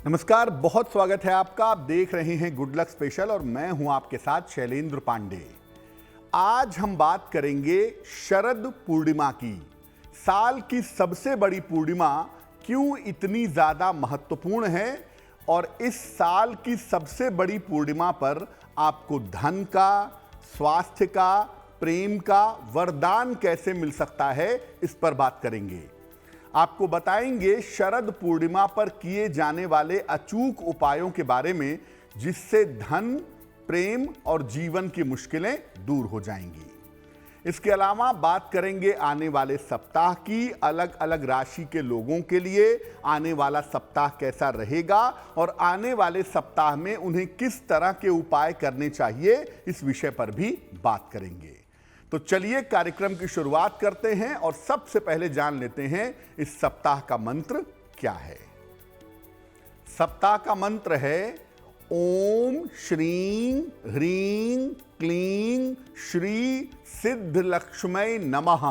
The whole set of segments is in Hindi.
नमस्कार, बहुत स्वागत है आपका। आप देख रहे हैं गुड लक स्पेशल और मैं हूं आपके साथ शैलेंद्र पांडे। आज हम बात करेंगे शरद पूर्णिमा की। साल की सबसे बड़ी पूर्णिमा क्यों इतनी ज्यादा महत्वपूर्ण है और इस साल की सबसे बड़ी पूर्णिमा पर आपको धन का, स्वास्थ्य का, प्रेम का वरदान कैसे मिल सकता है, इस पर बात करेंगे। आपको बताएंगे शरद पूर्णिमा पर किए जाने वाले अचूक उपायों के बारे में, जिससे धन, प्रेम और जीवन की मुश्किलें दूर हो जाएंगी। इसके अलावा बात करेंगे आने वाले सप्ताह की। अलग अलग राशि के लोगों के लिए आने वाला सप्ताह कैसा रहेगा और आने वाले सप्ताह में उन्हें किस तरह के उपाय करने चाहिए, इस विषय पर भी बात करेंगे। तो चलिए कार्यक्रम की शुरुआत करते हैं और सबसे पहले जान लेते हैं इस सप्ताह का मंत्र क्या है। सप्ताह का मंत्र है ओम श्रीं ह्रीं क्लीं श्री सिद्ध लक्ष्मै नमः।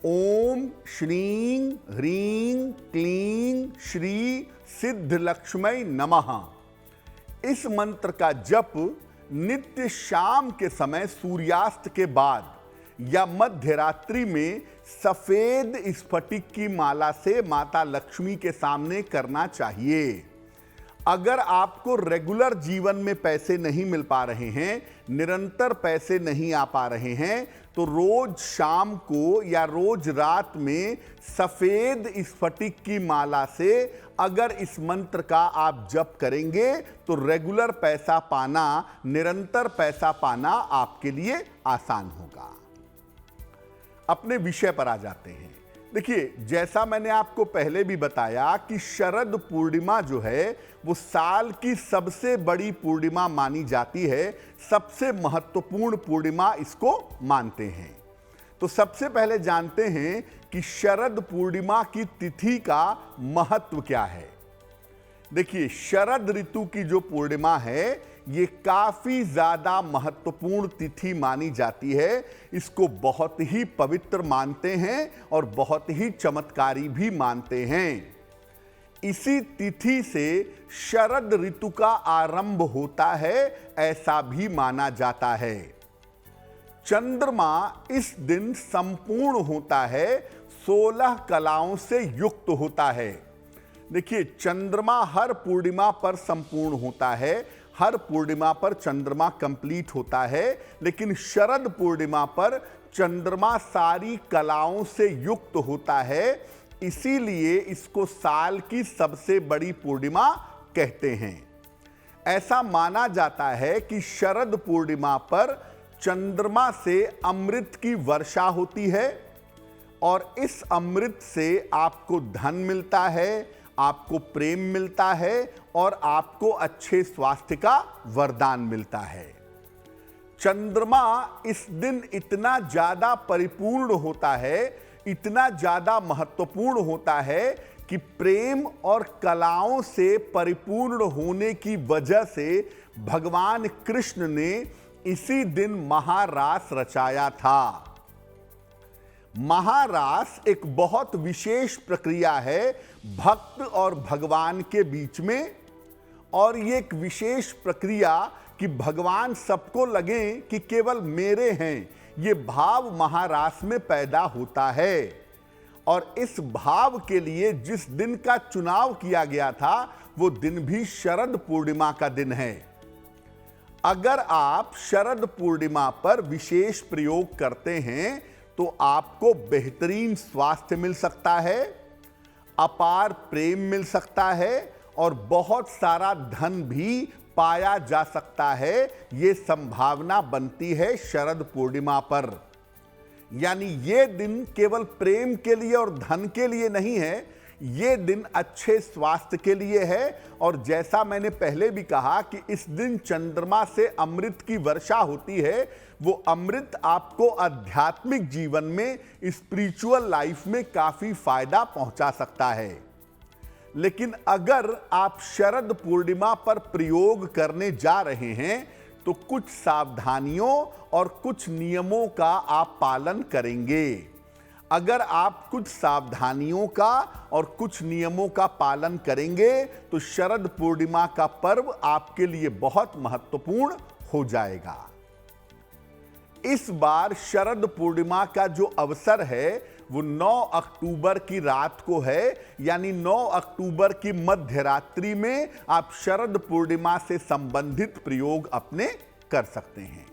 ओम श्रीं ह्रीं क्लीं श्री सिद्ध लक्ष्मै नमः। इस मंत्र का जप नित्य शाम के समय सूर्यास्त के बाद या मध्य रात्रि में सफेद स्फटिक की माला से माता लक्ष्मी के सामने करना चाहिए। अगर आपको रेगुलर जीवन में पैसे नहीं मिल पा रहे हैं, निरंतर पैसे नहीं आ पा रहे हैं, तो रोज शाम को या रोज रात में सफेद स्फटिक की माला से अगर इस मंत्र का आप जप करेंगे तो रेगुलर पैसा पाना, निरंतर पैसा पाना आपके लिए आसान होगा। अपने विषय पर आ जाते हैं। देखिए, जैसा मैंने आपको पहले भी बताया कि शरद पूर्णिमा जो है वो साल की सबसे बड़ी पूर्णिमा मानी जाती है, सबसे महत्वपूर्ण पूर्णिमा इसको मानते हैं। तो सबसे पहले जानते हैं कि शरद पूर्णिमा की तिथि का महत्व क्या है। देखिए, शरद ऋतु की जो पूर्णिमा है ये काफी ज्यादा महत्वपूर्ण तिथि मानी जाती है। इसको बहुत ही पवित्र मानते हैं और बहुत ही चमत्कारी भी मानते हैं। इसी तिथि से शरद ऋतु का आरंभ होता है, ऐसा भी माना जाता है। चंद्रमा इस दिन संपूर्ण होता है, 16 कलाओं से युक्त होता है। देखिए, चंद्रमा हर पूर्णिमा पर संपूर्ण होता है, हर पूर्णिमा पर चंद्रमा कंप्लीट होता है, लेकिन शरद पूर्णिमा पर चंद्रमा सारी कलाओं से युक्त होता है। इसीलिए इसको साल की सबसे बड़ी पूर्णिमा कहते हैं। ऐसा माना जाता है कि शरद पूर्णिमा पर चंद्रमा से अमृत की वर्षा होती है और इस अमृत से आपको धन मिलता है, आपको प्रेम मिलता है और आपको अच्छे स्वास्थ्य का वरदान मिलता है। चंद्रमा इस दिन इतना ज्यादा परिपूर्ण होता है, इतना ज्यादा महत्वपूर्ण होता है कि प्रेम और कलाओं से परिपूर्ण होने की वजह से भगवान कृष्ण ने इसी दिन महारास रचाया था। महारास एक बहुत विशेष प्रक्रिया है भक्त और भगवान के बीच में, और ये एक विशेष प्रक्रिया कि भगवान सबको लगे कि केवल मेरे हैं, ये भाव महारास में पैदा होता है। और इस भाव के लिए जिस दिन का चुनाव किया गया था वो दिन भी शरद पूर्णिमा का दिन है। अगर आप शरद पूर्णिमा पर विशेष प्रयोग करते हैं तो आपको बेहतरीन स्वास्थ्य मिल सकता है, अपार प्रेम मिल सकता है और बहुत सारा धन भी पाया जा सकता है। ये संभावना बनती है शरद पूर्णिमा पर। यानी ये दिन केवल प्रेम के लिए और धन के लिए नहीं है, ये दिन अच्छे स्वास्थ्य के लिए है। और जैसा मैंने पहले भी कहा कि इस दिन चंद्रमा से अमृत की वर्षा होती है, वो अमृत आपको आध्यात्मिक जीवन में, स्पिरिचुअल लाइफ में काफी फायदा पहुंचा सकता है। लेकिन अगर आप शरद पूर्णिमा पर प्रयोग करने जा रहे हैं तो कुछ सावधानियों और कुछ नियमों का आप पालन करेंगे। अगर आप कुछ सावधानियों का और कुछ नियमों का पालन करेंगे तो शरद पूर्णिमा का पर्व आपके लिए बहुत महत्वपूर्ण हो जाएगा। इस बार शरद पूर्णिमा का जो अवसर है वो 9 अक्टूबर की रात को है, यानी 9 अक्टूबर की मध्य रात्रि में आप शरद पूर्णिमा से संबंधित प्रयोग अपने कर सकते हैं।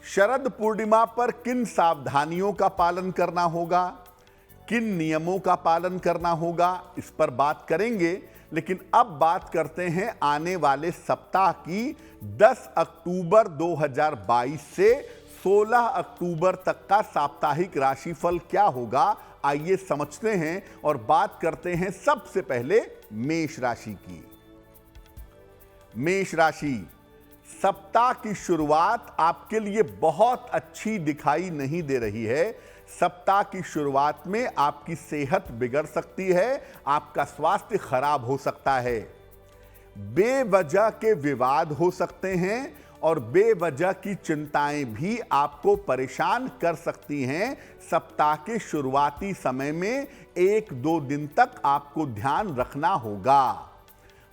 शरद पूर्णिमा पर किन सावधानियों का पालन करना होगा, किन नियमों का पालन करना होगा, इस पर बात करेंगे। लेकिन अब बात करते हैं आने वाले सप्ताह की। 10 अक्टूबर 2022 से 16 अक्टूबर तक का साप्ताहिक राशिफल क्या होगा, आइए समझते हैं और बात करते हैं सबसे पहले मेष राशि की। मेष राशि, सप्ताह की शुरुआत आपके लिए बहुत अच्छी दिखाई नहीं दे रही है। सप्ताह की शुरुआत में आपकी सेहत बिगड़ सकती है, आपका स्वास्थ्य खराब हो सकता है, बेवजह के विवाद हो सकते हैं और बेवजह की चिंताएं भी आपको परेशान कर सकती हैं। सप्ताह के शुरुआती समय में 1-2 दिन तक आपको ध्यान रखना होगा।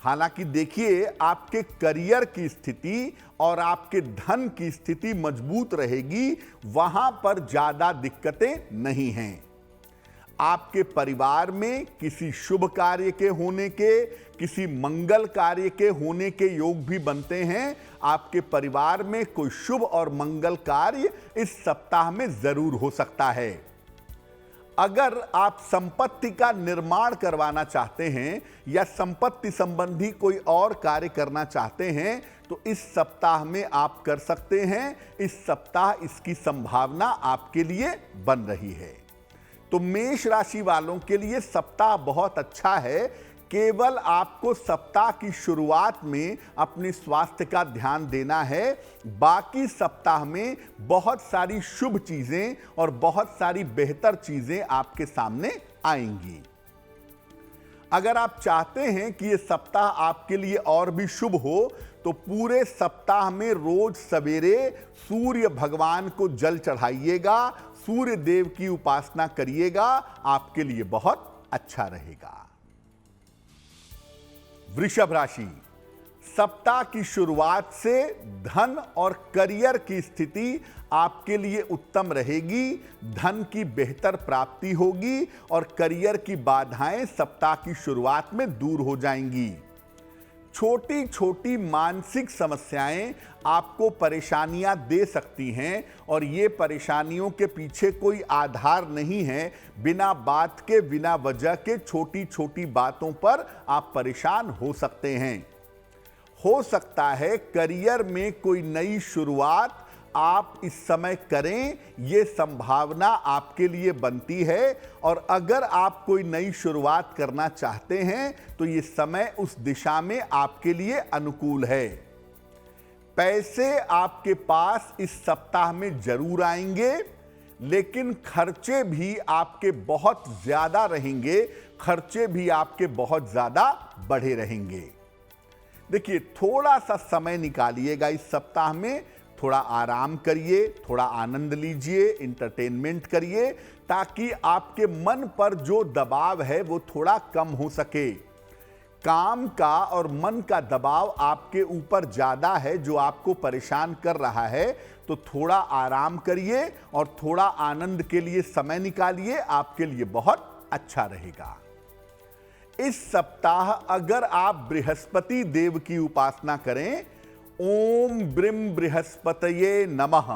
हालांकि देखिए, आपके करियर की स्थिति और आपके धन की स्थिति मजबूत रहेगी, वहां पर ज्यादा दिक्कतें नहीं हैं। आपके परिवार में किसी शुभ कार्य के होने के, किसी मंगल कार्य के होने के योग भी बनते हैं। आपके परिवार में कोई शुभ और मंगल कार्य इस सप्ताह में जरूर हो सकता है। अगर आप संपत्ति का निर्माण करवाना चाहते हैं या संपत्ति संबंधी कोई और कार्य करना चाहते हैं तो इस सप्ताह में आप कर सकते हैं। इस सप्ताह इसकी संभावना आपके लिए बन रही है। तो मेष राशि वालों के लिए सप्ताह बहुत अच्छा है। केवल आपको सप्ताह की शुरुआत में अपने स्वास्थ्य का ध्यान देना है। बाकी सप्ताह में बहुत सारी शुभ चीजें और बहुत सारी बेहतर चीजें आपके सामने आएंगी। अगर आप चाहते हैं कि यह सप्ताह आपके लिए और भी शुभ हो तो पूरे सप्ताह में रोज सवेरे सूर्य भगवान को जल चढ़ाइएगा, सूर्य देव की उपासना करिएगा, आपके लिए बहुत अच्छा रहेगा। वृषभ राशि, सप्ताह की शुरुआत से धन और करियर की स्थिति आपके लिए उत्तम रहेगी। धन की बेहतर प्राप्ति होगी और करियर की बाधाएं सप्ताह की शुरुआत में दूर हो जाएंगी। छोटी छोटी मानसिक समस्याएं आपको परेशानियां दे सकती हैं और ये परेशानियों के पीछे कोई आधार नहीं है। बिना बात के, बिना वजह के छोटी छोटी बातों पर आप परेशान हो सकते हैं। हो सकता है करियर में कोई नई शुरुआत आप इस समय करें, ये संभावना आपके लिए बनती है। और अगर आप कोई नई शुरुआत करना चाहते हैं तो ये समय उस दिशा में आपके लिए अनुकूल है। पैसे आपके पास इस सप्ताह में जरूर आएंगे, लेकिन खर्चे भी आपके बहुत ज्यादा रहेंगे। खर्चे भी आपके बहुत ज्यादा बढ़े रहेंगे। देखिए, थोड़ा सा समय निकालिएगा इस सप्ताह में, थोड़ा आराम करिए, थोड़ा आनंद लीजिए, इंटरटेनमेंट करिए, ताकि आपके मन पर जो दबाव है वो थोड़ा कम हो सके। काम का और मन का दबाव आपके ऊपर ज्यादा है जो आपको परेशान कर रहा है, तो थोड़ा आराम करिए और थोड़ा आनंद के लिए समय निकालिए, आपके लिए बहुत अच्छा रहेगा। इस सप्ताह अगर आप बृहस्पति देव की उपासना करें, ओम ब्रीम बृहस्पतये नमः,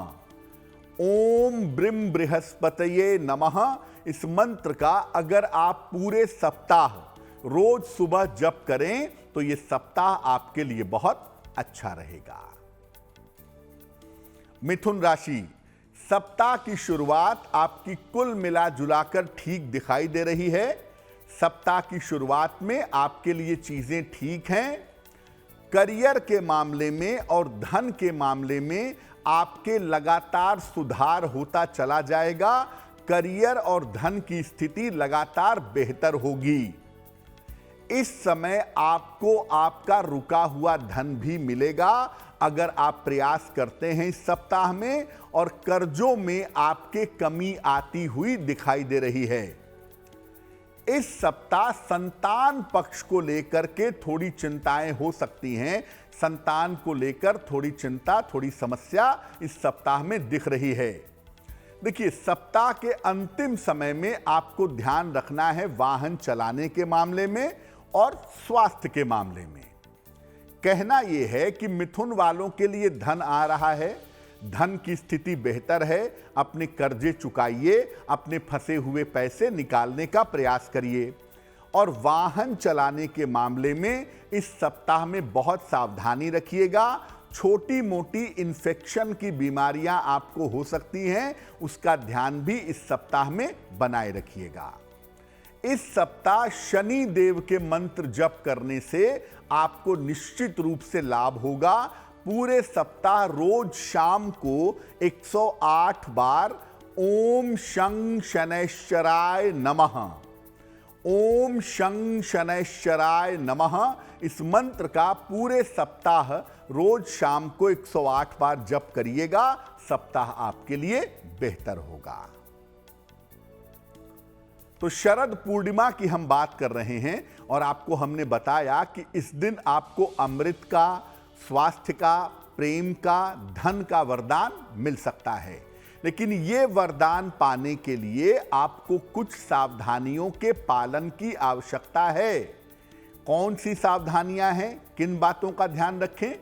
ओम ब्रीम बृहस्पतये नमः, इस मंत्र का अगर आप पूरे सप्ताह रोज सुबह जप करें तो यह सप्ताह आपके लिए बहुत अच्छा रहेगा। मिथुन राशि, सप्ताह की शुरुआत आपकी कुल मिला जुलाकर ठीक दिखाई दे रही है। सप्ताह की शुरुआत में आपके लिए चीजें ठीक हैं। करियर के मामले में और धन के मामले में आपके लगातार सुधार होता चला जाएगा। करियर और धन की स्थिति लगातार बेहतर होगी। इस समय आपको आपका रुका हुआ धन भी मिलेगा अगर आप प्रयास करते हैं इस सप्ताह में, और कर्जों में आपके कमी आती हुई दिखाई दे रही है। इस सप्ताह संतान पक्ष को लेकर के थोड़ी चिंताएं हो सकती हैं। संतान को लेकर थोड़ी चिंता, थोड़ी समस्या इस सप्ताह में दिख रही है। देखिए, सप्ताह के अंतिम समय में आपको ध्यान रखना है वाहन चलाने के मामले में और स्वास्थ्य के मामले में। कहना यह है कि मिथुन वालों के लिए धन आ रहा है, धन की स्थिति बेहतर है। अपने कर्जे चुकाइए, अपने फंसे हुए पैसे निकालने का प्रयास करिए। और वाहन चलाने के मामले में इस सप्ताह में बहुत सावधानी रखिएगा। छोटी मोटी इन्फेक्शन की बीमारियां आपको हो सकती हैं, उसका ध्यान भी इस सप्ताह में बनाए रखिएगा। इस सप्ताह शनि देव के मंत्र जप करने से आपको निश्चित रूप से लाभ होगा। पूरे सप्ताह रोज शाम को 108 बार ओम शं शनैश्चराय नमः, ओम शं शनैश्चराय नमः, इस मंत्र का पूरे सप्ताह रोज शाम को 108 बार जप करिएगा। सप्ताह आपके लिए बेहतर होगा। तो शरद पूर्णिमा की हम बात कर रहे हैं और आपको हमने बताया कि इस दिन आपको अमृत का, स्वास्थ्य का, प्रेम का, धन का वरदान मिल सकता है। लेकिन ये वरदान पाने के लिए आपको कुछ सावधानियों के पालन की आवश्यकता है। कौन सी सावधानियां हैं, किन बातों का ध्यान रखें?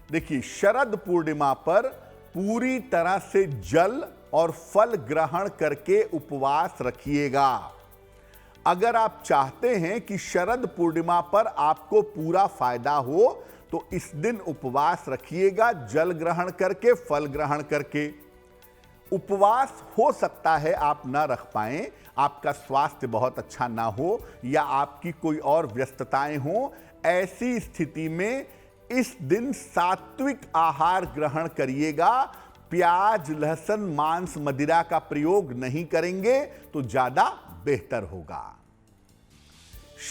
देखिए, शरद पूर्णिमा पर पूरी तरह से जल और फल ग्रहण करके उपवास रखिएगा। अगर आप चाहते हैं कि शरद पूर्णिमा पर आपको पूरा फायदा हो तो इस दिन उपवास रखिएगा, जल ग्रहण करके, फल ग्रहण करके। उपवास हो सकता है आप ना रख पाएं, आपका स्वास्थ्य बहुत अच्छा ना हो या आपकी कोई और व्यस्तताएं हो। ऐसी स्थिति में इस दिन सात्विक आहार ग्रहण करिएगा। प्याज, लहसुन, मांस, मदिरा का प्रयोग नहीं करेंगे तो ज्यादा बेहतर होगा।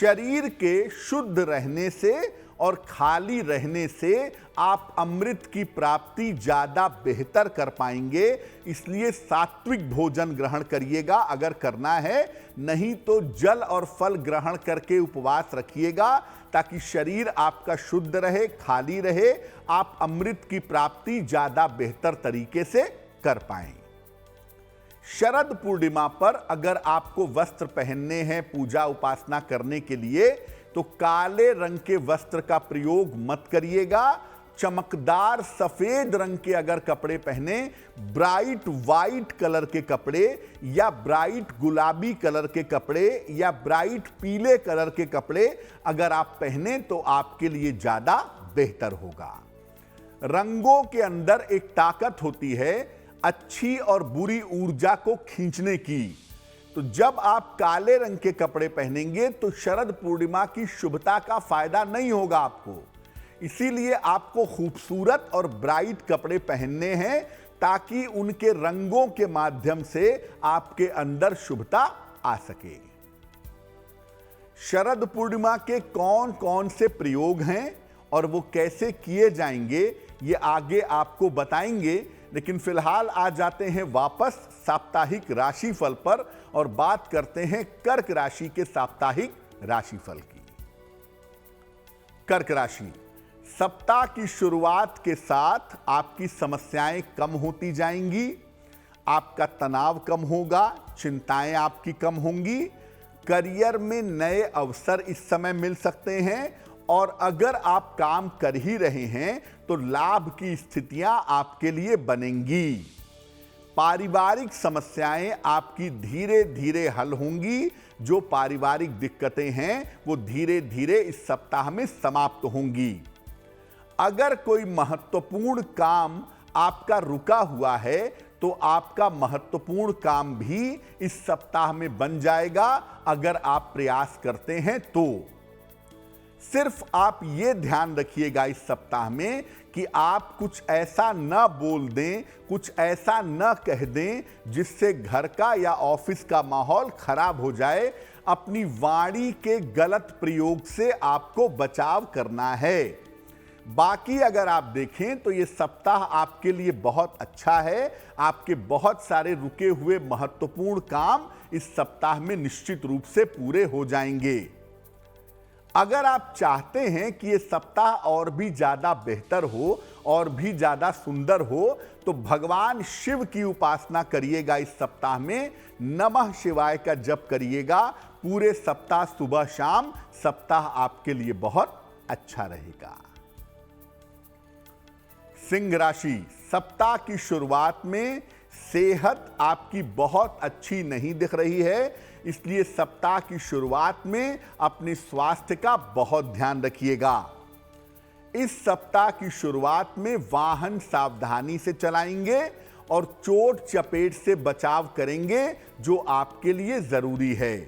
शरीर के शुद्ध रहने से और खाली रहने से आप अमृत की प्राप्ति ज्यादा बेहतर कर पाएंगे। इसलिए सात्विक भोजन ग्रहण करिएगा अगर करना है, नहीं तो जल और फल ग्रहण करके उपवास रखिएगा ताकि शरीर आपका शुद्ध रहे, खाली रहे, आप अमृत की प्राप्ति ज्यादा बेहतर तरीके से कर पाएं। शरद पूर्णिमा पर अगर आपको वस्त्र पहनने हैं पूजा उपासना करने के लिए तो काले रंग के वस्त्र का प्रयोग मत करिएगा। चमकदार सफेद रंग के अगर कपड़े पहने, ब्राइट वाइट कलर के कपड़े या ब्राइट गुलाबी कलर के कपड़े या ब्राइट पीले कलर के कपड़े अगर आप पहने तो आपके लिए ज्यादा बेहतर होगा। रंगों के अंदर एक ताकत होती है अच्छी और बुरी ऊर्जा को खींचने की। तो जब आप काले रंग के कपड़े पहनेंगे तो शरद पूर्णिमा की शुभता का फायदा नहीं होगा आपको। इसीलिए आपको खूबसूरत और ब्राइट कपड़े पहनने हैं ताकि उनके रंगों के माध्यम से आपके अंदर शुभता आ सके। शरद पूर्णिमा के कौन कौन से प्रयोग हैं और वो कैसे किए जाएंगे ये आगे आपको बताएंगे, लेकिन फिलहाल आ जाते हैं वापस साप्ताहिक राशिफल पर और बात करते हैं कर्क राशि के साप्ताहिक राशिफल की। कर्क राशि, सप्ताह की शुरुआत के साथ आपकी समस्याएं कम होती जाएंगी, आपका तनाव कम होगा, चिंताएं आपकी कम होंगी। करियर में नए अवसर इस समय मिल सकते हैं और अगर आप काम कर ही रहे हैं तो लाभ की स्थितियां आपके लिए बनेंगी। पारिवारिक समस्याएं आपकी धीरे धीरे हल होंगी। जो पारिवारिक दिक्कतें हैं वो धीरे धीरे इस सप्ताह में समाप्त होंगी। अगर कोई महत्वपूर्ण काम आपका रुका हुआ है तो आपका महत्वपूर्ण काम भी इस सप्ताह में बन जाएगा अगर आप प्रयास करते हैं तो। सिर्फ आप ये ध्यान रखिएगा इस सप्ताह में कि आप कुछ ऐसा न बोल दें, कुछ ऐसा न कह दें जिससे घर का या ऑफिस का माहौल खराब हो जाए। अपनी वाणी के गलत प्रयोग से आपको बचाव करना है। बाकी अगर आप देखें तो ये सप्ताह आपके लिए बहुत अच्छा है। आपके बहुत सारे रुके हुए महत्वपूर्ण काम इस सप्ताह में निश्चित रूप से पूरे हो जाएंगे। अगर आप चाहते हैं कि ये सप्ताह और भी ज्यादा बेहतर हो और भी ज्यादा सुंदर हो तो भगवान शिव की उपासना करिएगा। इस सप्ताह में नमः शिवाय का जप करिएगा पूरे सप्ताह सुबह शाम। सप्ताह आपके लिए बहुत अच्छा रहेगा। सिंह राशि, सप्ताह की शुरुआत में सेहत आपकी बहुत अच्छी नहीं दिख रही है, इसलिए सप्ताह की शुरुआत में अपने स्वास्थ्य का बहुत ध्यान रखिएगा। इस सप्ताह की शुरुआत में वाहन सावधानी से चलाएंगे और चोट चपेट से बचाव करेंगे जो आपके लिए जरूरी है।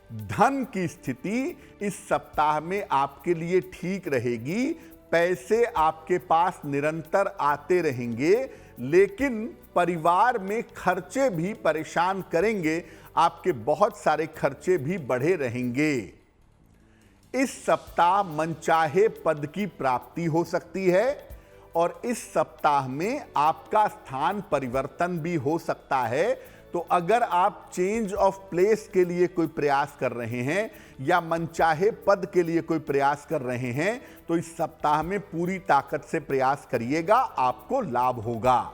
धन की स्थिति इस सप्ताह में आपके लिए ठीक रहेगी। पैसे आपके पास निरंतर आते रहेंगे, लेकिन परिवार में खर्चे भी परेशान करेंगे। आपके बहुत सारे खर्चे भी बढ़े रहेंगे। इस सप्ताह मनचाहे पद की प्राप्ति हो सकती है और इस सप्ताह में आपका स्थान परिवर्तन भी हो सकता है। तो अगर आप चेंज ऑफ प्लेस के लिए कोई प्रयास कर रहे हैं या मनचाहे पद के लिए कोई प्रयास कर रहे हैं तो इस सप्ताह में पूरी ताकत से प्रयास करिएगा, आपको लाभ होगा।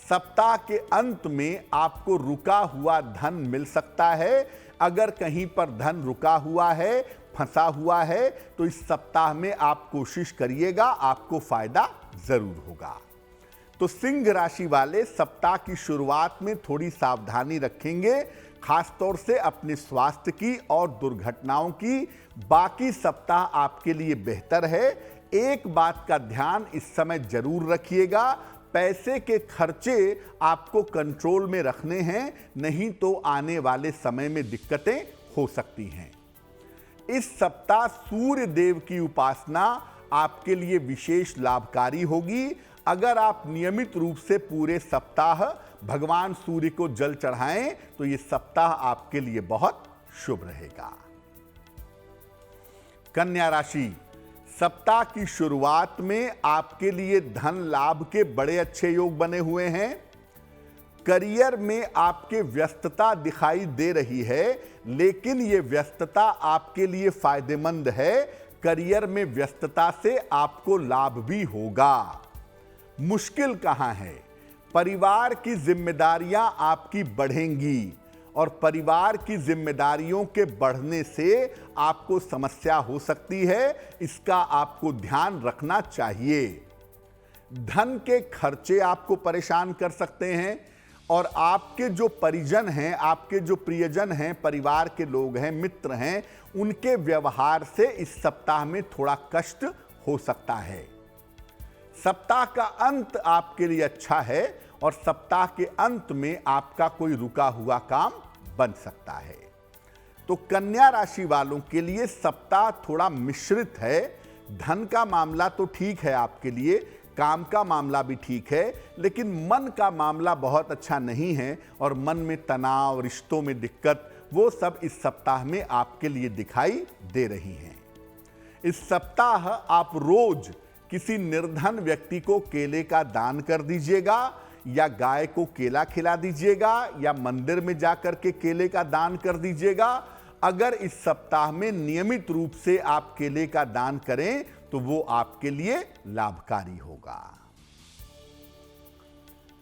सप्ताह के अंत में आपको रुका हुआ धन मिल सकता है। अगर कहीं पर धन रुका हुआ है, फंसा हुआ है तो इस सप्ताह में आप कोशिश करिएगा, आपको फायदा जरूर होगा। तो सिंह राशि वाले सप्ताह की शुरुआत में थोड़ी सावधानी रखेंगे, खासतौर से अपने स्वास्थ्य की और दुर्घटनाओं की। बाकी सप्ताह आपके लिए बेहतर है। एक बात का ध्यान इस समय जरूर रखिएगा, पैसे के खर्चे आपको कंट्रोल में रखने हैं, नहीं तो आने वाले समय में दिक्कतें हो सकती हैं। इस सप्ताह सूर्य देव की उपासना आपके लिए विशेष लाभकारी होगी। अगर आप नियमित रूप से पूरे सप्ताह भगवान सूर्य को जल चढ़ाएं तो यह सप्ताह आपके लिए बहुत शुभ रहेगा। कन्या राशि, सप्ताह की शुरुआत में आपके लिए धन लाभ के बड़े अच्छे योग बने हुए हैं। करियर में आपके व्यस्तता दिखाई दे रही है, लेकिन यह व्यस्तता आपके लिए फायदेमंद है। करियर में व्यस्तता से आपको लाभ भी होगा। मुश्किल कहां है? परिवार की जिम्मेदारियां आपकी बढ़ेंगी और परिवार की जिम्मेदारियों के बढ़ने से आपको समस्या हो सकती है, इसका आपको ध्यान रखना चाहिए। धन के खर्चे आपको परेशान कर सकते हैं और आपके जो परिजन हैं, आपके जो प्रियजन हैं, परिवार के लोग हैं, मित्र हैं, उनके व्यवहार से इस सप्ताह में थोड़ा कष्ट हो सकता है। सप्ताह का अंत आपके लिए अच्छा है और सप्ताह के अंत में आपका कोई रुका हुआ काम बन सकता है। तो कन्या राशि वालों के लिए सप्ताह थोड़ा मिश्रित है। धन का मामला तो ठीक है आपके लिए, काम का मामला भी ठीक है, लेकिन मन का मामला बहुत अच्छा नहीं है और मन में तनाव, रिश्तों में दिक्कत, वो सब इस सप्ताह में आपके लिए दिखाई दे रही हैं। इस सप्ताह आप रोज किसी निर्धन व्यक्ति को केले का दान कर दीजिएगा या गाय को केला खिला दीजिएगा या मंदिर में जाकर के केले का दान कर दीजिएगा। अगर इस सप्ताह में नियमित रूप से आप केले का दान करें तो वो आपके लिए लाभकारी होगा।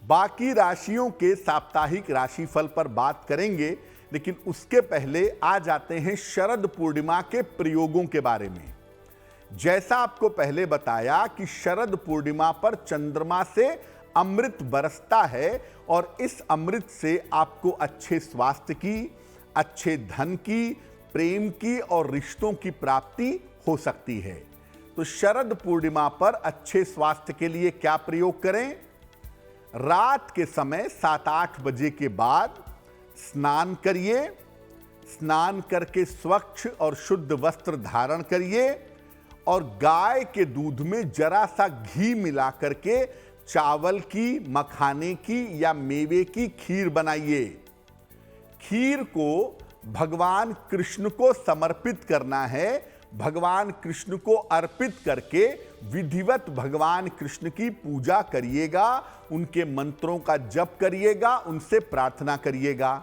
बाकी राशियों के साप्ताहिक राशिफल पर बात करेंगे, लेकिन उसके पहले आ जाते हैं शरद पूर्णिमा के प्रयोगों के बारे में। जैसा आपको पहले बताया कि शरद पूर्णिमा पर चंद्रमा से अमृत बरसता है और इस अमृत से आपको अच्छे स्वास्थ्य की, अच्छे धन की, प्रेम की और रिश्तों की प्राप्ति हो सकती है। तो शरद पूर्णिमा पर अच्छे स्वास्थ्य के लिए क्या प्रयोग करें? रात के समय 7-8 बजे के बाद स्नान करिए। स्नान करके स्वच्छ और शुद्ध वस्त्र धारण करिए और गाय के दूध में जरा सा घी मिला करके चावल की, मखाने की या मेवे की खीर बनाइए। खीर को भगवान कृष्ण को समर्पित करना है। भगवान कृष्ण को अर्पित करके विधिवत भगवान कृष्ण की पूजा करिएगा, उनके मंत्रों का जप करिएगा, उनसे प्रार्थना करिएगा।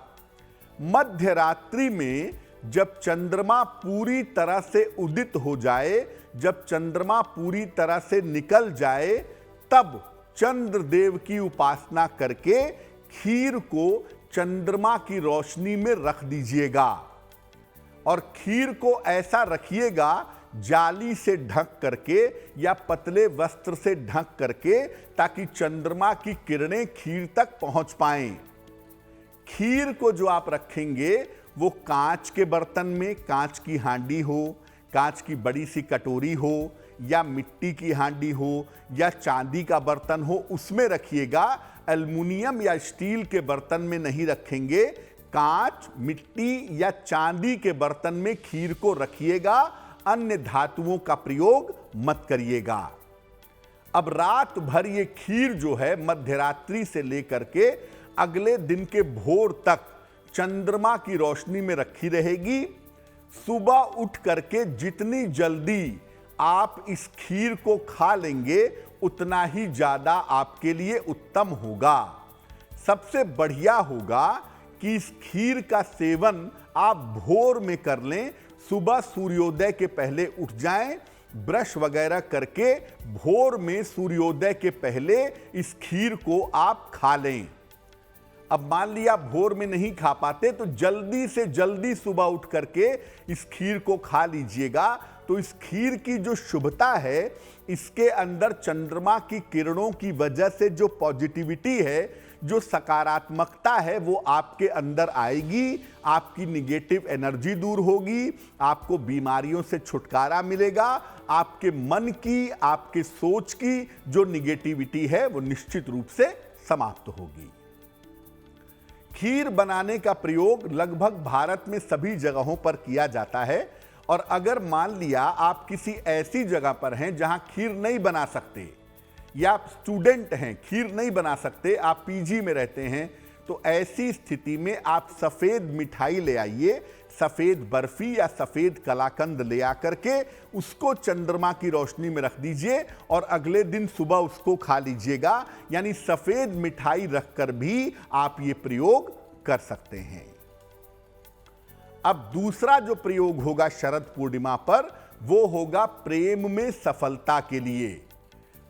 मध्य रात्रि में जब चंद्रमा पूरी तरह से उदित हो जाए, जब चंद्रमा पूरी तरह से निकल जाए, तब चंद्रदेव की उपासना करके खीर को चंद्रमा की रोशनी में रख दीजिएगा। और खीर को ऐसा रखिएगा जाली से ढक करके या पतले वस्त्र से ढक करके, ताकि चंद्रमा की किरणें खीर तक पहुंच पाएं। खीर को जो आप रखेंगे वो कांच के बर्तन में, कांच की हांडी हो, कांच की बड़ी सी कटोरी हो, या मिट्टी की हांडी हो, या चांदी का बर्तन हो, उसमें रखिएगा। एल्युमिनियम या स्टील के बर्तन में नहीं रखेंगे। कांच, मिट्टी या चांदी के बर्तन में खीर को रखिएगा। अन्य धातुओं का प्रयोग मत करिएगा। अब रात भर ये खीर जो है मध्यरात्रि से लेकर के अगले दिन के भोर तक चंद्रमा की रोशनी में रखी रहेगी। सुबह उठ करके जितनी जल्दी आप इस खीर को खा लेंगे उतना ही ज्यादा आपके लिए उत्तम होगा। सबसे बढ़िया होगा कि इस खीर का सेवन आप भोर में कर लें। सुबह सूर्योदय के पहले उठ जाएं, ब्रश वगैरह करके भोर में सूर्योदय के पहले इस खीर को आप खा लें। अब मान लिया भोर में नहीं खा पाते तो जल्दी से जल्दी सुबह उठ करके इस खीर को खा लीजिएगा। तो इस खीर की जो शुभता है, इसके अंदर चंद्रमा की किरणों की वजह से जो पॉजिटिविटी है, जो सकारात्मकता है, वो आपके अंदर आएगी। आपकी निगेटिव एनर्जी दूर होगी, आपको बीमारियों से छुटकारा मिलेगा। आपके मन की, आपके सोच की जो निगेटिविटी है वो निश्चित रूप से समाप्त होगी। खीर बनाने का प्रयोग लगभग भारत में सभी जगहों पर किया जाता है। और अगर मान लिया आप किसी ऐसी जगह पर हैं जहां खीर नहीं बना सकते, या आप स्टूडेंट हैं, खीर नहीं बना सकते, आप पीजी में रहते हैं, तो ऐसी स्थिति में आप सफेद मिठाई ले आइए, सफेद बर्फी या सफेद कलाकंद ले आकर के उसको चंद्रमा की रोशनी में रख दीजिए और अगले दिन सुबह उसको खा लीजिएगा। यानी सफेद मिठाई रखकर भी आप ये प्रयोग कर सकते हैं। अब दूसरा जो प्रयोग होगा शरद पूर्णिमा पर, वो होगा प्रेम में सफलता के लिए।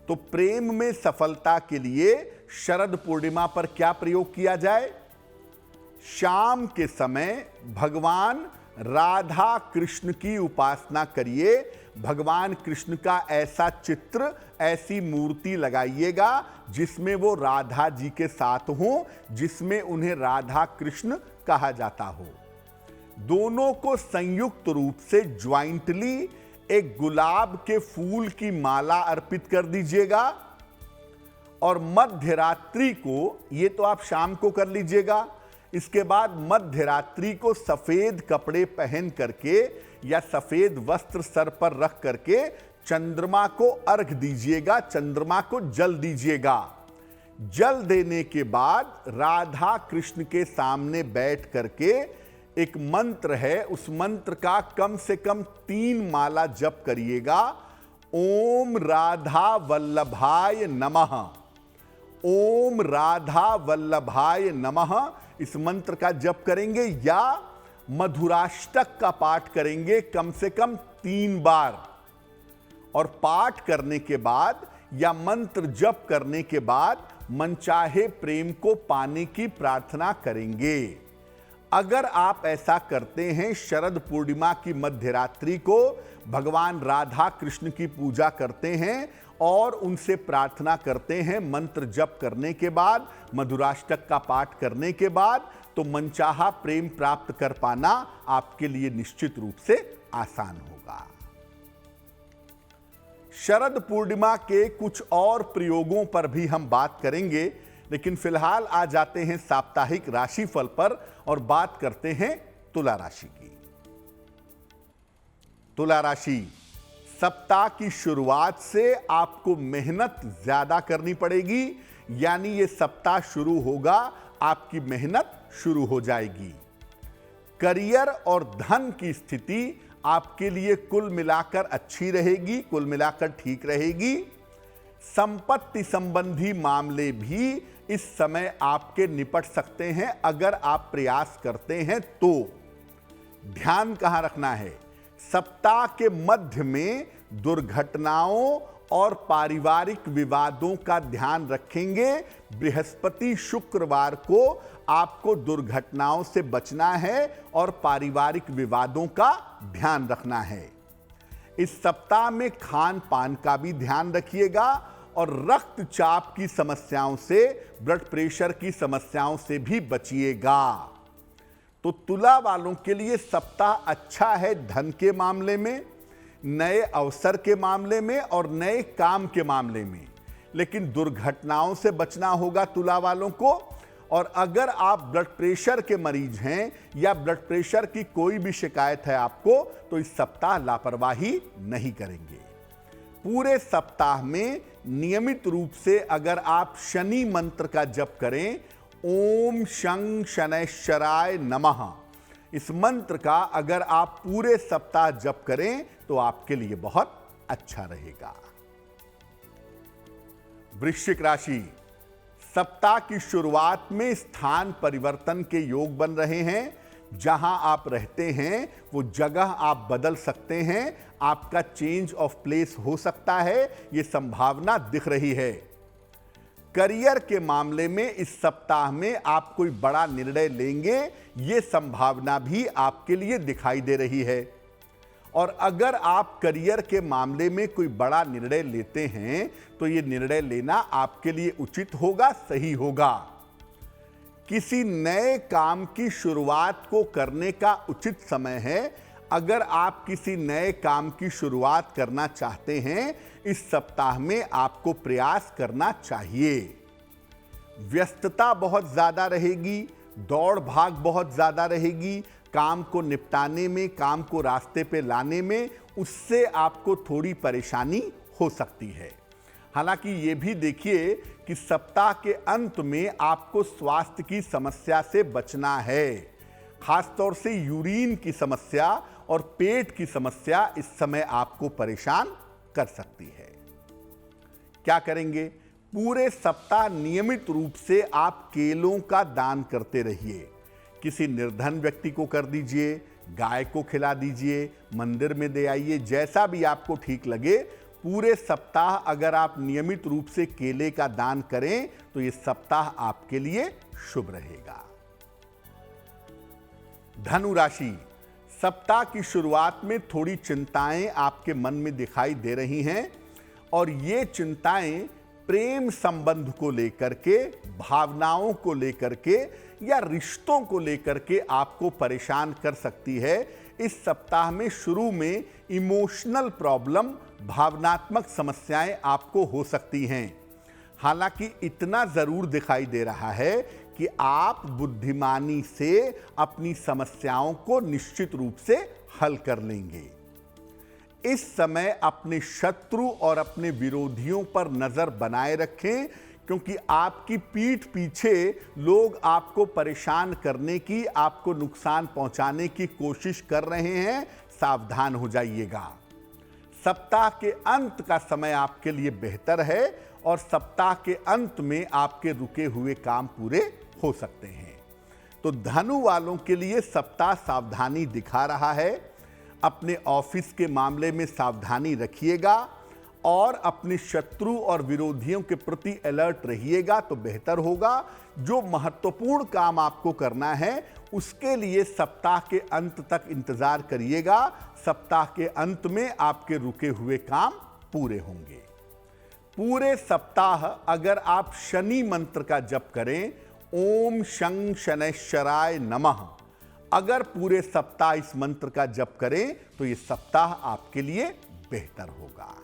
तो प्रेम में सफलता के लिए शरद पूर्णिमा पर क्या प्रयोग किया जाए? शाम के समय भगवान राधा कृष्ण की उपासना करिए। भगवान कृष्ण का ऐसा चित्र, ऐसी मूर्ति लगाइएगा जिसमें वो राधा जी के साथ हो, जिसमें उन्हें राधा कृष्ण कहा जाता हो। दोनों को संयुक्त रूप से ज्वाइंटली एक गुलाब के फूल की माला अर्पित कर दीजिएगा। और मध्य रात्रि को, ये तो आप शाम को कर लीजिएगा, इसके बाद मध्य रात्रि को सफेद कपड़े पहन करके या सफेद वस्त्र सर पर रख करके चंद्रमा को अर्घ दीजिएगा, चंद्रमा को जल दीजिएगा। जल देने के बाद राधा कृष्ण के सामने बैठ करके एक मंत्र है, उस मंत्र का कम से कम 3 माला जप करिएगा। ओम राधा वल्लभाय नमः, ओम राधा वल्लभाय नमः। इस मंत्र का जप करेंगे या मधुराष्टक का पाठ करेंगे कम से कम 3 बार। और पाठ करने के बाद या मंत्र जप करने के बाद मनचाहे प्रेम को पाने की प्रार्थना करेंगे। अगर आप ऐसा करते हैं, शरद पूर्णिमा की मध्य रात्रि को भगवान राधा कृष्ण की पूजा करते हैं और उनसे प्रार्थना करते हैं, मंत्र जप करने के बाद, मधुराष्टक का पाठ करने के बाद, तो मनचाहा प्रेम प्राप्त कर पाना आपके लिए निश्चित रूप से आसान होगा। शरद पूर्णिमा के कुछ और प्रयोगों पर भी हम बात करेंगे, लेकिन फिलहाल आ जाते हैं साप्ताहिक राशिफल पर और बात करते हैं तुला राशि की। तुला राशि, सप्ताह की शुरुआत से आपको मेहनत ज्यादा करनी पड़ेगी। यानी ये सप्ताह शुरू होगा, आपकी मेहनत शुरू हो जाएगी। करियर और धन की स्थिति आपके लिए कुल मिलाकर अच्छी रहेगी, कुल मिलाकर ठीक रहेगी। संपत्ति संबंधी मामले भी इस समय आपके निपट सकते हैं अगर आप प्रयास करते हैं तो। ध्यान कहां रखना है, सप्ताह के मध्य में दुर्घटनाओं और पारिवारिक विवादों का ध्यान रखेंगे। बृहस्पति शुक्रवार को आपको दुर्घटनाओं से बचना है और पारिवारिक विवादों का ध्यान रखना है। इस सप्ताह में खान पान का भी ध्यान रखिएगा और रक्तचाप की समस्याओं से, ब्लड प्रेशर की समस्याओं से भी बचिएगा। तो तुला वालों के लिए सप्ताह अच्छा है धन के मामले में, नए अवसर के मामले में और नए काम के मामले में, लेकिन दुर्घटनाओं से बचना होगा तुला वालों को। और अगर आप ब्लड प्रेशर के मरीज हैं या ब्लड प्रेशर की कोई भी शिकायत है आपको, तो इस सप्ताह लापरवाही नहीं करेंगे। पूरे सप्ताह में नियमित रूप से अगर आप शनि मंत्र का जप करें, ओम शं शनैश्चराय नमः, इस मंत्र का अगर आप पूरे सप्ताह जप करें तो आपके लिए बहुत अच्छा रहेगा। वृश्चिक राशि, सप्ताह की शुरुआत में स्थान परिवर्तन के योग बन रहे हैं। जहां आप रहते हैं वो जगह आप बदल सकते हैं, आपका चेंज ऑफ प्लेस हो सकता है, यह संभावना दिख रही है। करियर के मामले में इस सप्ताह में आप कोई बड़ा निर्णय लेंगे, यह संभावना भी आपके लिए दिखाई दे रही है। और अगर आप करियर के मामले में कोई बड़ा निर्णय लेते हैं तो यह निर्णय लेना आपके लिए उचित होगा, सही होगा। किसी नए काम की शुरुआत को करने का उचित समय है। अगर आप किसी नए काम की शुरुआत करना चाहते हैं, इस सप्ताह में आपको प्रयास करना चाहिए। व्यस्तता बहुत ज्यादा रहेगी, दौड़ भाग बहुत ज्यादा रहेगी, काम को निपटाने में, काम को रास्ते पे लाने में, उससे आपको थोड़ी परेशानी हो सकती है। हालांकि ये भी देखिए कि सप्ताह के अंत में आपको स्वास्थ्य की समस्या से बचना है। खासतौर से यूरिन की समस्या और पेट की समस्या इस समय आपको परेशान कर सकती है। क्या करेंगे? पूरे सप्ताह नियमित रूप से आप केलों का दान करते रहिए। किसी निर्धन व्यक्ति को कर दीजिए, गाय को खिला दीजिए, मंदिर में दे आइए, जैसा भी आपको ठीक लगे। पूरे सप्ताह अगर आप नियमित रूप से केले का दान करें तो यह सप्ताह आपके लिए शुभ रहेगा। धनु राशि, सप्ताह की शुरुआत में थोड़ी चिंताएं आपके मन में दिखाई दे रही हैं और ये चिंताएं प्रेम संबंध को लेकर के, भावनाओं को लेकर के या रिश्तों को लेकर के आपको परेशान कर सकती है। इस सप्ताह में शुरू में इमोशनल प्रॉब्लम, भावनात्मक समस्याएं आपको हो सकती हैं। हालांकि इतना जरूर दिखाई दे रहा है कि आप बुद्धिमानी से अपनी समस्याओं को निश्चित रूप से हल कर लेंगे। इस समय अपने शत्रु और अपने विरोधियों पर नजर बनाए रखें, क्योंकि आपकी पीठ पीछे लोग आपको परेशान करने की, आपको नुकसान पहुंचाने की कोशिश कर रहे हैं। सावधान हो जाइएगा। सप्ताह के अंत का समय आपके लिए बेहतर है और सप्ताह के अंत में आपके रुके हुए काम पूरे हो सकते हैं। तो धनु वालों के लिए सप्ताह सावधानी दिखा रहा है। अपने ऑफिस के मामले में सावधानी रखिएगा और अपने शत्रु और विरोधियों के प्रति अलर्ट रहिएगा तो बेहतर होगा। जो महत्वपूर्ण काम आपको करना है उसके लिए सप्ताह के अंत तक इंतजार करिएगा। सप्ताह के अंत में आपके रुके हुए काम पूरे होंगे। पूरे सप्ताह अगर आप शनि मंत्र का जप करें, ओम शं शनैश्चराय नमः, अगर पूरे सप्ताह इस मंत्र का जप करें तो यह सप्ताह आपके लिए बेहतर होगा।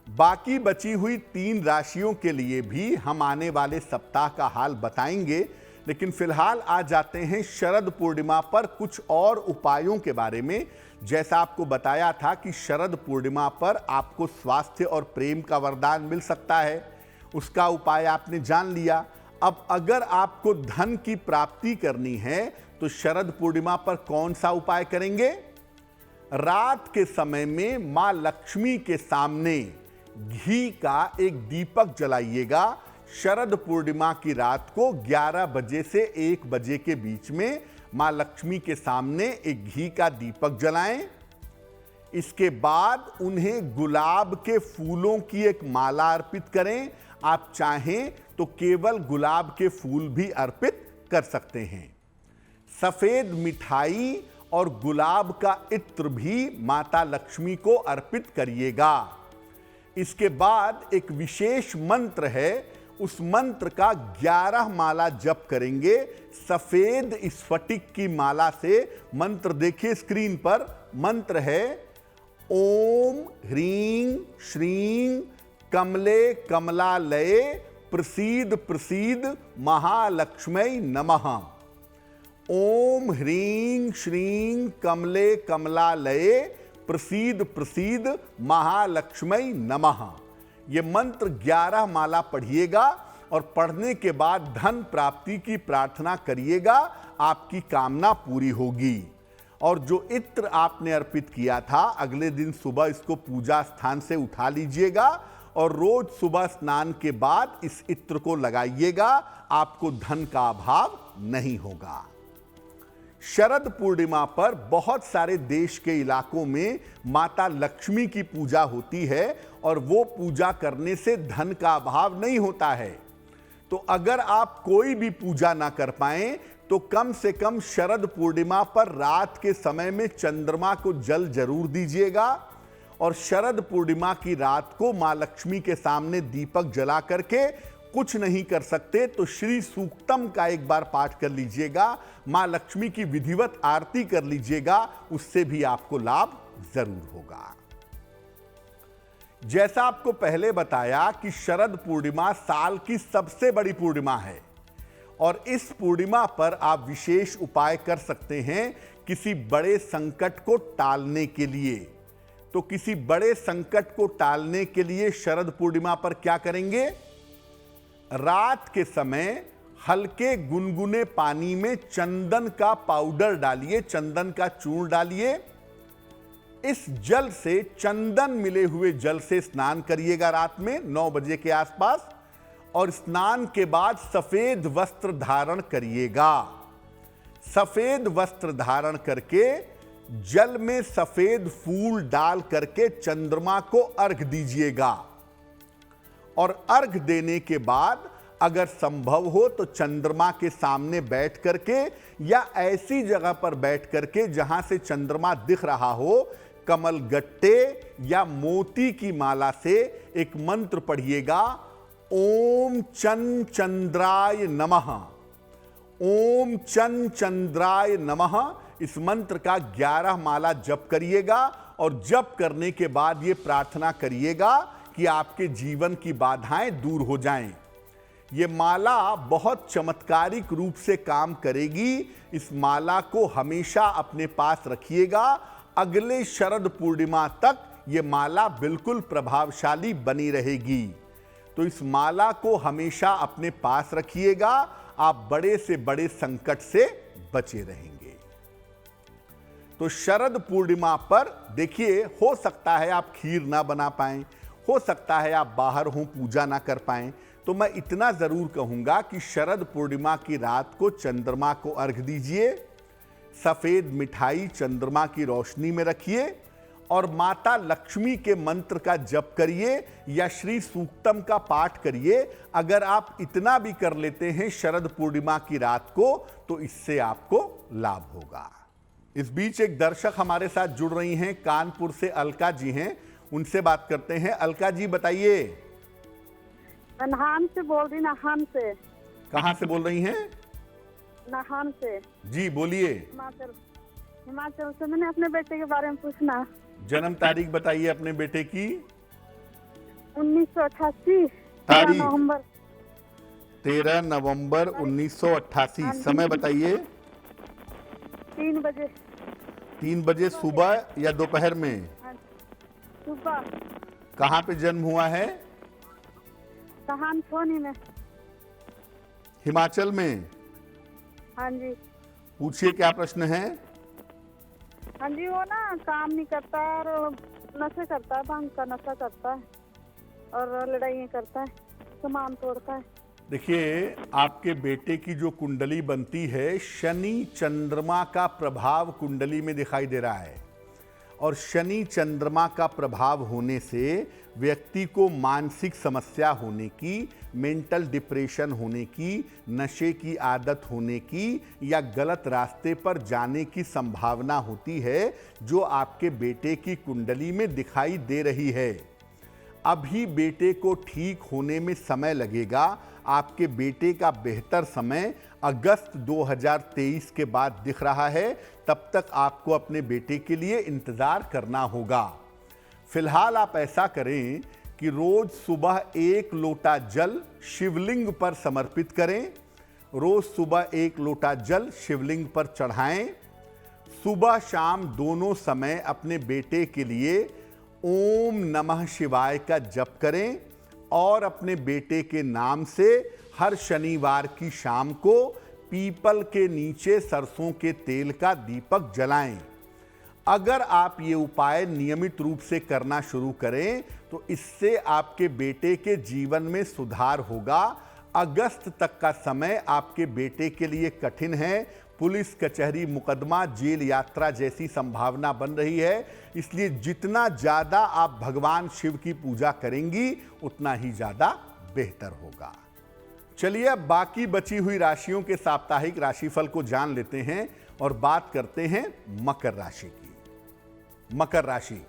बाकी बची हुई 3 राशियों के लिए भी हम आने वाले सप्ताह का हाल बताएंगे, लेकिन फिलहाल आ जाते हैं शरद पूर्णिमा पर कुछ और उपायों के बारे में। जैसा आपको बताया था कि शरद पूर्णिमा पर आपको स्वास्थ्य और प्रेम का वरदान मिल सकता है, उसका उपाय आपने जान लिया। अब अगर आपको धन की प्राप्ति करनी है तो शरद पूर्णिमा पर कौन सा उपाय करेंगे? रात के समय में मां लक्ष्मी के सामने घी का एक दीपक जलाइएगा। शरद पूर्णिमा की रात को 11 बजे से 1 बजे के बीच में मां लक्ष्मी के सामने एक घी का दीपक जलाएं। इसके बाद उन्हें गुलाब के फूलों की एक माला अर्पित करें। आप चाहें तो केवल गुलाब के फूल भी अर्पित कर सकते हैं। सफेद मिठाई और गुलाब का इत्र भी माता लक्ष्मी को अर्पित करिएगा। इसके बाद एक विशेष मंत्र है, उस मंत्र का 11 माला जप करेंगे। सफेद स्फटिक की माला से मंत्र देखिए स्क्रीन पर। मंत्र है ओम ह्रीं श्रीं कमले कमलालये प्रसीद प्रसीद महालक्ष्मै नमः। ओम ह्रीं श्रीं कमले कमलालये प्रसीद प्रसीद महालक्ष्मै नमः। ये मंत्र 11 माला पढ़िएगा और पढ़ने के बाद धन प्राप्ति की प्रार्थना करिएगा, आपकी कामना पूरी होगी। और जो इत्र आपने अर्पित किया था, अगले दिन सुबह इसको पूजा स्थान से उठा लीजिएगा और रोज सुबह स्नान के बाद इस इत्र को लगाइएगा। आपको धन का अभाव नहीं होगा। शरद पूर्णिमा पर बहुत सारे देश के इलाकों में माता लक्ष्मी की पूजा होती है और वो पूजा करने से धन का अभाव नहीं होता है। तो अगर आप कोई भी पूजा ना कर पाएं तो कम से कम शरद पूर्णिमा पर रात के समय में चंद्रमा को जल जरूर दीजिएगा। और शरद पूर्णिमा की रात को मां लक्ष्मी के सामने दीपक जला करके, कुछ नहीं कर सकते तो श्री सूक्तम का एक बार पाठ कर लीजिएगा, मां लक्ष्मी की विधिवत आरती कर लीजिएगा, उससे भी आपको लाभ जरूर होगा। जैसा आपको पहले बताया कि शरद पूर्णिमा साल की सबसे बड़ी पूर्णिमा है और इस पूर्णिमा पर आप विशेष उपाय कर सकते हैं किसी बड़े संकट को टालने के लिए। तो किसी बड़े संकट को टालने के लिए शरद पूर्णिमा पर क्या करेंगे? रात के समय हल्के गुनगुने पानी में चंदन का पाउडर डालिए, चंदन का चूर्ण डालिए। इस जल से, चंदन मिले हुए जल से स्नान करिएगा रात में 9 बजे के आसपास। और स्नान के बाद सफेद वस्त्र धारण करिएगा। सफेद वस्त्र धारण करके जल में सफेद फूल डाल करके चंद्रमा को अर्घ दीजिएगा। और अर्घ देने के बाद अगर संभव हो तो चंद्रमा के सामने बैठ करके या ऐसी जगह पर बैठ करके जहां से चंद्रमा दिख रहा हो, कमल गट्टे या मोती की माला से एक मंत्र पढ़िएगा, ओम चं चंद्राय नमः। ओम चं चंद्राय नमः। इस मंत्र का 11 माला जप करिएगा और जप करने के बाद ये प्रार्थना करिएगा कि आपके जीवन की बाधाएं दूर हो जाएं। ये माला बहुत चमत्कारिक रूप से काम करेगी। इस माला को हमेशा अपने पास रखिएगा। अगले शरद पूर्णिमा तक ये माला बिल्कुल प्रभावशाली बनी रहेगी। तो इस माला को हमेशा अपने पास रखिएगा, आप बड़े से बड़े संकट से बचे रहेंगे। तो शरद पूर्णिमा पर देखिए, हो सकता है आप खीर ना बना पाएं, हो सकता है आप बाहर हों, पूजा ना कर पाएं, तो मैं इतना जरूर कहूंगा कि शरद पूर्णिमा की रात को चंद्रमा को अर्घ दीजिए, सफेद मिठाई चंद्रमा की रोशनी में रखिए और माता लक्ष्मी के मंत्र का जप करिए या श्री सूक्तम का पाठ करिए। अगर आप इतना भी कर लेते हैं शरद पूर्णिमा की रात को, तो इससे आपको लाभ होगा। इस बीच एक दर्शक हमारे साथ जुड़ रही हैं, कानपुर से अलका जी हैं, उनसे बात करते हैं। अलका जी बताइए। नाहन से बोल रही, नाहन से। कहाँ से बोल रही हैं? नाहन से। जी बोलिए। हिमाचल से। मैंने अपने बेटे के बारे में पूछना। जन्म तारीख बताइए अपने बेटे की। 1988 तारीख 13 नवंबर 1988। समय बताइए। 3 बजे। 3 बजे सुबह या दोपहर में? सुबह। कहाँ पे जन्म हुआ है? नाहन सोनी में। हिमाचल में? हाँ जी। पूछिए क्या प्रश्न है। हाँ जी, वो ना काम नहीं करता और नशे करता है, भांग का नशा करता है और लड़ाइयाँ करता है, सामान तोड़ता है। देखिए, आपके बेटे की जो कुंडली बनती है, शनि चंद्रमा का प्रभाव कुंडली में दिखाई दे रहा है और शनि चंद्रमा का प्रभाव होने से व्यक्ति को मानसिक समस्या होने की, मेंटल डिप्रेशन होने की, नशे की आदत होने की या गलत रास्ते पर जाने की संभावना होती है, जो आपके बेटे की कुंडली में दिखाई दे रही है। अभी बेटे को ठीक होने में समय लगेगा। आपके बेटे का बेहतर समय अगस्त 2023 के बाद दिख रहा है। तब तक आपको अपने बेटे के लिए इंतजार करना होगा। फिलहाल आप ऐसा करें कि रोज सुबह 1 लोटा जल शिवलिंग पर समर्पित करें। रोज सुबह 1 लोटा जल शिवलिंग पर चढ़ाएं। सुबह शाम दोनों समय अपने बेटे के लिए ओम नमः शिवाय का जप करें और अपने बेटे के नाम से हर शनिवार की शाम को पीपल के नीचे सरसों के तेल का दीपक जलाएं। अगर आप ये उपाय नियमित रूप से करना शुरू करें तो इससे आपके बेटे के जीवन में सुधार होगा। अगस्त तक का समय आपके बेटे के लिए कठिन है। पुलिस कचहरी, मुकदमा, जेल यात्रा जैसी संभावना बन रही है। इसलिए जितना ज़्यादा आप भगवान शिव की पूजा करेंगी उतना ही ज़्यादा बेहतर होगा। चलिए अब बाकी बची हुई राशियों के साप्ताहिक राशिफल को जान लेते हैं और बात करते हैं मकर राशि की। मकर राशि,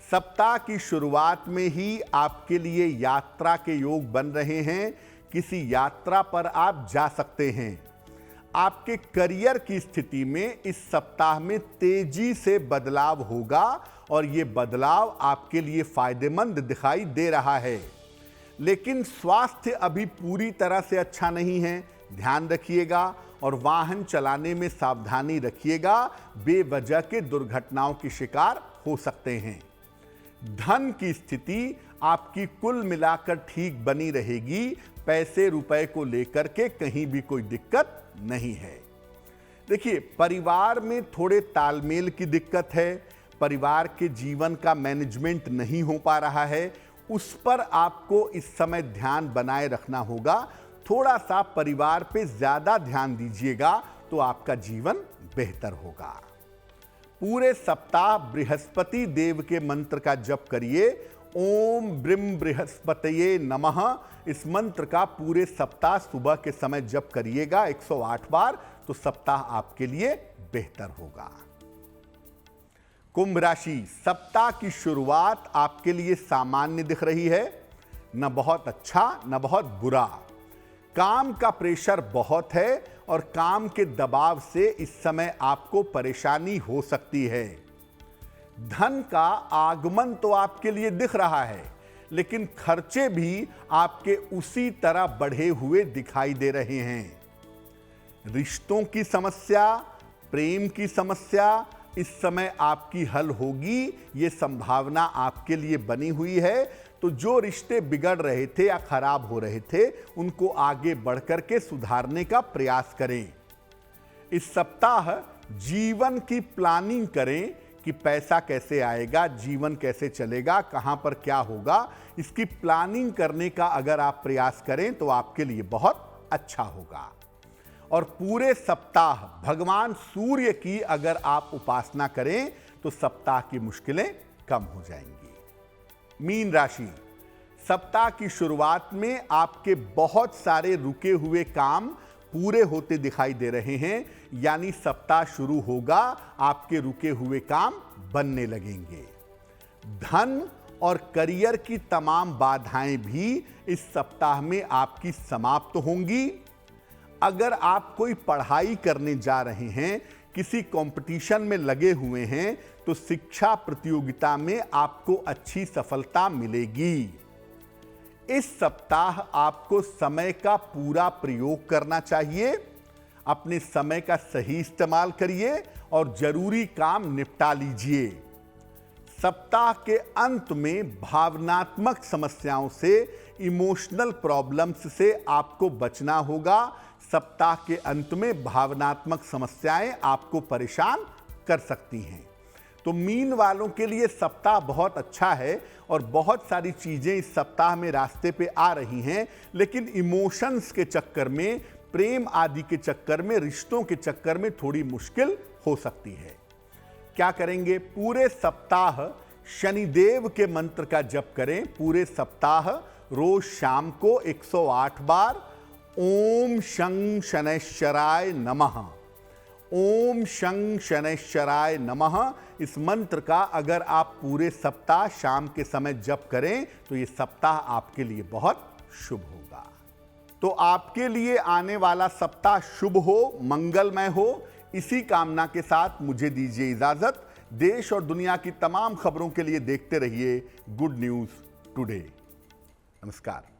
सप्ताह की शुरुआत में ही आपके लिए यात्रा के योग बन रहे हैं। किसी यात्रा पर आप जा सकते हैं। आपके करियर की स्थिति में इस सप्ताह में तेजी से बदलाव होगा और ये बदलाव आपके लिए फायदेमंद दिखाई दे रहा है। लेकिन स्वास्थ्य अभी पूरी तरह से अच्छा नहीं है, ध्यान रखिएगा और वाहन चलाने में सावधानी रखिएगा। बेवजह के दुर्घटनाओं के शिकार हो सकते हैं। धन की स्थिति आपकी कुल मिलाकर ठीक बनी रहेगी। पैसे रुपए को लेकर के कहीं भी कोई दिक्कत नहीं है। देखिए, परिवार में थोड़े तालमेल की दिक्कत है। परिवार के जीवन का मैनेजमेंट नहीं हो पा रहा है, उस पर आपको इस समय ध्यान बनाए रखना होगा। थोड़ा सा परिवार पे ज्यादा ध्यान दीजिएगा तो आपका जीवन बेहतर होगा। पूरे सप्ताह बृहस्पति देव के मंत्र का जप करिए। ओम ब्रिम बृहस्पतये नमः। इस मंत्र का पूरे सप्ताह सुबह के समय जप करिएगा 108 बार, तो सप्ताह आपके लिए बेहतर होगा। कुंभ राशि, सप्ताह की शुरुआत आपके लिए सामान्य दिख रही है, न बहुत अच्छा न बहुत बुरा। काम का प्रेशर बहुत है और काम के दबाव से इस समय आपको परेशानी हो सकती है। धन का आगमन तो आपके लिए दिख रहा है, लेकिन खर्चे भी आपके उसी तरह बढ़े हुए दिखाई दे रहे हैं। रिश्तों की समस्या, प्रेम की समस्या इस समय आपकी हल होगी, ये संभावना आपके लिए बनी हुई है। तो जो रिश्ते बिगड़ रहे थे या खराब हो रहे थे, उनको आगे बढ़कर के सुधारने का प्रयास करें। इस सप्ताह जीवन की प्लानिंग करें कि पैसा कैसे आएगा, जीवन कैसे चलेगा, कहां पर क्या होगा। इसकी प्लानिंग करने का अगर आप प्रयास करें तो आपके लिए बहुत अच्छा होगा। और पूरे सप्ताह भगवान सूर्य की अगर आप उपासना करें तो सप्ताह की मुश्किलें कम हो जाएंगी। मीन राशि, सप्ताह की शुरुआत में आपके बहुत सारे रुके हुए काम पूरे होते दिखाई दे रहे हैं, यानी सप्ताह शुरू होगा, आपके रुके हुए काम बनने लगेंगे। धन और करियर की तमाम बाधाएं भी इस सप्ताह में आपकी समाप्त होंगी। अगर आप कोई पढ़ाई करने जा रहे हैं, किसी कंपटीशन में लगे हुए हैं, तो शिक्षा प्रतियोगिता में आपको अच्छी सफलता मिलेगी। इस सप्ताह आपको समय का पूरा प्रयोग करना चाहिए। अपने समय का सही इस्तेमाल करिए और जरूरी काम निपटा लीजिए। सप्ताह के अंत में भावनात्मक समस्याओं से, इमोशनल प्रॉब्लम्स से आपको बचना होगा। सप्ताह के अंत में भावनात्मक समस्याएं आपको परेशान कर सकती हैं। तो मीन वालों के लिए सप्ताह बहुत अच्छा है और बहुत सारी चीजें इस सप्ताह में रास्ते पे आ रही हैं, लेकिन इमोशंस के चक्कर में, प्रेम आदि के चक्कर में, रिश्तों के चक्कर में थोड़ी मुश्किल हो सकती है। क्या करेंगे? पूरे सप्ताह शनिदेव के मंत्र का जप करें। पूरे सप्ताह रोज शाम को 108 बार ओम शं शनैश्चराय नमः, ओम शं शनैश्चराय नमः, इस मंत्र का अगर आप पूरे सप्ताह शाम के समय जप करें तो ये सप्ताह आपके लिए बहुत शुभ होगा। तो आपके लिए आने वाला सप्ताह शुभ हो, मंगलमय हो, इसी कामना के साथ मुझे दीजिए इजाजत। देश और दुनिया की तमाम खबरों के लिए देखते रहिए गुड न्यूज टुडे। नमस्कार।